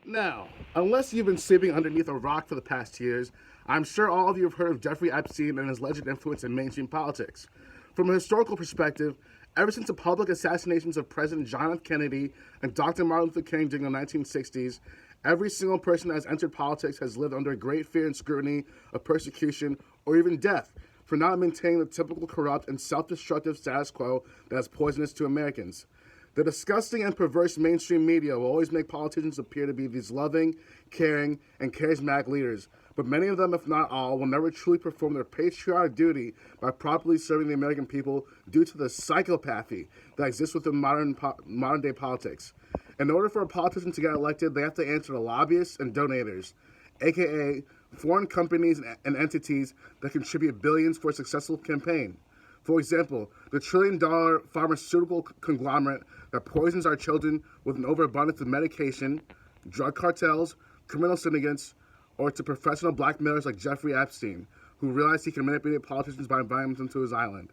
Now, unless you've been sleeping underneath a rock for the past years, I'm sure all of you have heard of Jeffrey Epstein and his alleged influence in mainstream politics. From a historical perspective, ever since the public assassinations of President John F. Kennedy and Dr. Martin Luther King during the 1960s, every single person that has entered politics has lived under great fear and scrutiny of persecution or even death for not maintaining the typical corrupt and self-destructive status quo that is poisonous to Americans. The disgusting and perverse mainstream media will always make politicians appear to be these loving, caring, and charismatic leaders, but many of them, if not all, will never truly perform their patriotic duty by properly serving the American people due to the psychopathy that exists within modern-day politics. In order for a politician to get elected, they have to answer to lobbyists and donators, aka foreign companies and entities that contribute billions for a successful campaign. For example, the trillion-dollar pharmaceutical conglomerate that poisons our children with an overabundance of medication, drug cartels, criminal syndicates, or to professional blackmailers like Jeffrey Epstein, who realized he can manipulate politicians by inviting them to his island.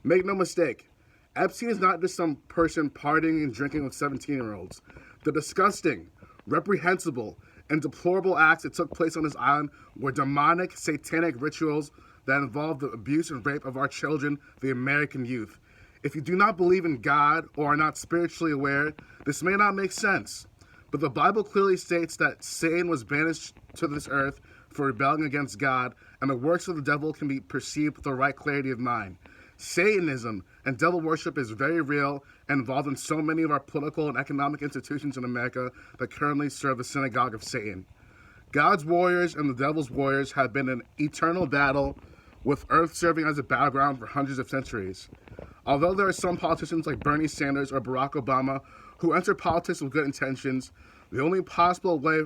Make no mistake, Epstein is not just some person partying and drinking with 17-year-olds. The disgusting, reprehensible, and deplorable acts that took place on his island were demonic, satanic rituals that involve the abuse and rape of our children, the American youth. If you do not believe in God or are not spiritually aware, this may not make sense. But the Bible clearly states that Satan was banished to this earth for rebelling against God, and the works of the devil can be perceived with the right clarity of mind. Satanism and devil worship is very real and involved in so many of our political and economic institutions in America that currently serve the synagogue of Satan. God's warriors and the devil's warriors have been in eternal battle, with Earth serving as a battleground for hundreds of centuries. Although there are some politicians like Bernie Sanders or Barack Obama who enter politics with good intentions, the only possible way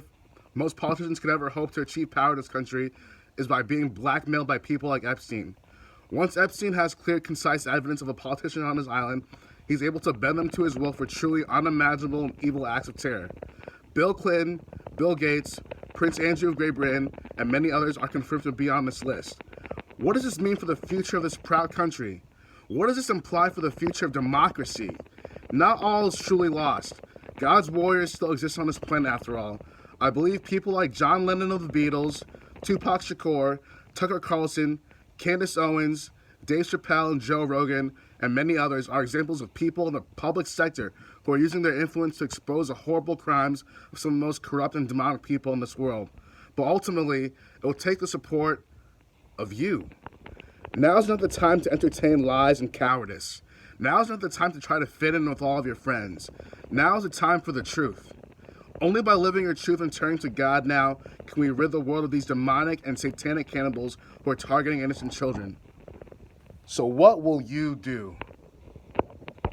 most politicians could ever hope to achieve power in this country is by being blackmailed by people like Epstein. Once Epstein has clear, concise evidence of a politician on his island, he's able to bend them to his will for truly unimaginable and evil acts of terror. Bill Clinton, Bill Gates, Prince Andrew of Great Britain, and many others are confirmed to be on this list. What does this mean for the future of this proud country? What does this imply for the future of democracy? Not all is truly lost. God's warriors still exist on this planet after all. I believe people like John Lennon of the Beatles, Tupac Shakur, Tucker Carlson, Candace Owens, Dave Chappelle and Joe Rogan, and many others are examples of people in the public sector who are using their influence to expose the horrible crimes of some of the most corrupt and demonic people in this world. But ultimately, it will take the support of you. Now is not the time to entertain lies and cowardice. Now is not the time to try to fit in with all of your friends. Now is the time for the truth. Only by living your truth and turning to God now can we rid the world of these demonic and satanic cannibals who are targeting innocent children. So what will you do?